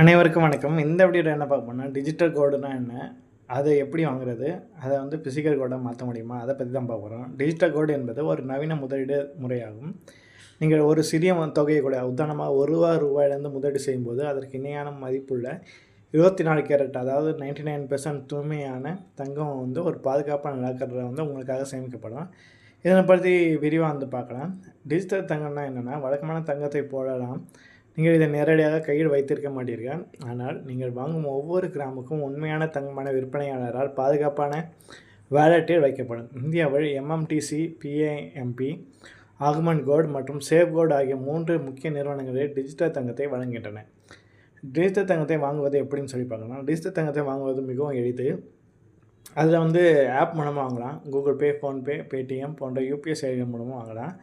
அனைவருக்கும் வணக்கம். இந்த வீடியோல என்ன பார்க்க போறோம்னா, டிஜிட்டல் கோடுனா என்ன? அதை எப்படி வாங்குறது? அதை வந்து பிசிக்கல் கோடா மாத்த முடியுமா? அதை பத்தி தான் பார்க்க போறோம். டிஜிட்டல் கோடு என்பது ஒரு நவீன முதலீடு முறையாகும். நீங்கள் ஒரு சிறிய தொகையை கூட உதாரணமா ரூ. 1 முதலீடு செய்யும்போது, அதற்கு இணையான மதிப்புள்ள 24 கேரட் அதாவது 99% தூய்மையான தங்கம் வந்து ஒரு பாதுகாப்பான லாக்கர்ல வந்து உங்களுக்காக சேமிக்கப்படும். இதனை பத்தி விரிவா வந்து பார்க்கலாம். டிஜிட்டல் தங்கம்னா என்னன்னா, வழக்கமான தங்கத்தை போலலாம் நீங்கள் இதை நேரடியாக கையில் வைத்திருக்க மாட்டீர்கள். ஆனால் நீங்கள் வாங்கும் ஒவ்வொரு கிராமுக்கும் உண்மையான தங்கமான விற்பனையாளரால் பாதுகாப்பான வாலெட்டில் வைக்கப்படும். இந்தியாவில் எம்எம்டிசி, பிஏஎம்பி, ஆகுமெண்ட் கோல்ட் மற்றும் சேஃப்கார்ட் ஆகிய 3 முக்கிய நிறுவனங்களே டிஜிட்டல் தங்கத்தை வழங்குகின்றன. டிஜிட்டல் தங்கத்தை வாங்குவது எப்படின்னு சொல்லி பார்க்கலாம். டிஜிட்டல் தங்கத்தை வாங்குவது மிகவும் எளிது. அதில் வந்து ஆப் மூலமாக வாங்கலாம். கூகுள் பே, ஃபோன்பே, பேடிஎம் போன்ற யூபிஐ செயலிகள் மூலமாக வாங்கலாம்.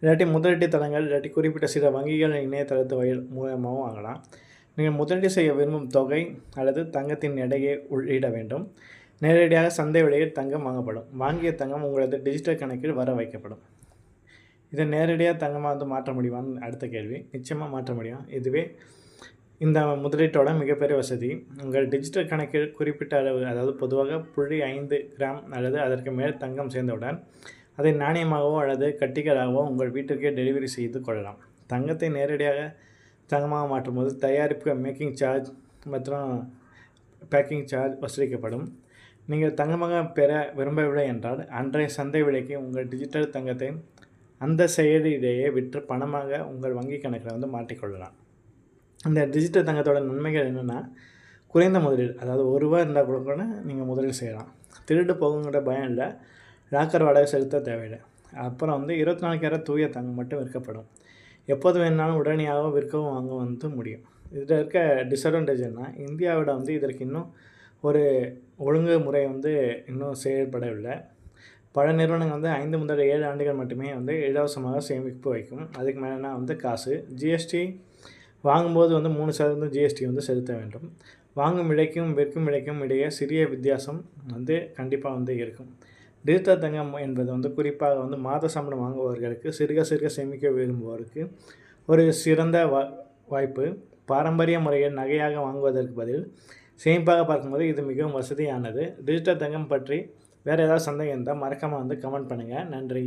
இல்லாட்டி முதலீட்டு தளங்கள் இல்லாட்டி குறிப்பிட்ட சில வங்கிகள் இணையதளத்து மூலமாகவும் வாங்கலாம். நீங்கள் முதலீடு செய்ய விரும்பும் தொகை அல்லது தங்கத்தின் எடையை உள்ளிட வேண்டும். நேரடியாக சந்தை விலையில் தங்கம் வாங்கப்படும். வாங்கிய தங்கம் உங்களது டிஜிட்டல் கணக்கில் வர வைக்கப்படும். இதை நேரடியாக தங்கமாக வந்து மாற்ற முடியுமான்னு அடுத்த கேள்வி. நிச்சயமாக மாற்ற முடியும். இதுவே இந்த முதலீட்டோட மிகப்பெரிய வசதி. உங்கள் டிஜிட்டல் கணக்கில் குறிப்பிட்ட அளவு அதாவது பொதுவாக 0.5 கிராம் அல்லது அதற்கு மேல் தங்கம் சேர்ந்தவுடன் அதை நாணயமாகவோ அல்லது கட்டிகளாகவோ உங்கள் வீட்டிற்கே டெலிவரி செய்து கொள்ளலாம். தங்கத்தை நேரடியாக தங்கமாக மாற்றும்போது தயாரிப்பு மேக்கிங் சார்ஜ் மற்றும் பேக்கிங் சார்ஜ் வசூலிக்கப்படும். நீங்கள் தங்கமாக பெற விரும்பவில்லை என்றால் அன்றைய சந்தை விலைக்கு உங்கள் டிஜிட்டல் தங்கத்தை அந்த செயலியிலேயே விற்று பணமாக உங்கள் வங்கி கணக்கில் வந்து மாற்றிக்கொள்ளலாம். இந்த டிஜிட்டல் தங்கத்தோட நன்மைகள் என்னென்னா, குறைந்த முதலீடு அதாவது ரூ. 1 இருந்தால் கூட நீங்கள் முதலீடு செய்யலாம். திருடு போகுங்கிற பயம் இல்லை. லாக்கர் வாடகை செலுத்த தேவையில்லை. அப்புறம் வந்து 24 கேரட் தூய தங்கம் மட்டும் விற்கப்படும். எப்போது வேணுனாலும் உடனடியாக விற்கவும் வாங்க வந்து முடியும். இதில் இருக்க டிஸ்அட்வான்டேஜ் என்ன, இந்தியாவோட வந்து இதற்கு இன்னும் ஒரு ஒழுங்குமுறை வந்து இன்னும் செயல்படவில்லை. பல நிறுவனங்கள் வந்து 5 முதல் 7 ஆண்டுகள் மட்டுமே வந்து இலவசமாக சேமிப்பு வைக்கும். அதுக்கு மேலேனா வந்து காசு. ஜிஎஸ்டி வாங்கும்போது வந்து 3% ஜிஎஸ்டி வந்து செலுத்த வேண்டும். வாங்கும் விலைக்கும் விற்கும் விலைக்கும் இடையே சிறிய வித்தியாசம் வந்து கண்டிப்பாக வந்து இருக்கும். டிஜிட்டல் தங்கம் என்பது வந்து குறிப்பாக வந்து மாத சம்பளம் வாங்குபவர்களுக்கு, சிறுக சிறுக சேமிக்க விரும்புவோருக்கு ஒரு சிறந்த வாய்ப்பு. பாரம்பரிய முறையில் நகையாக வாங்குவதற்கு பதில் சேமிப்பாக பார்க்கும்போது இது மிகவும் வசதியானது. டிஜிட்டல் தங்கம் பற்றி வேறு ஏதாவது சந்தேகம் இருந்தால் மறக்காமல் வந்து கமெண்ட் பண்ணுங்கள். நன்றி.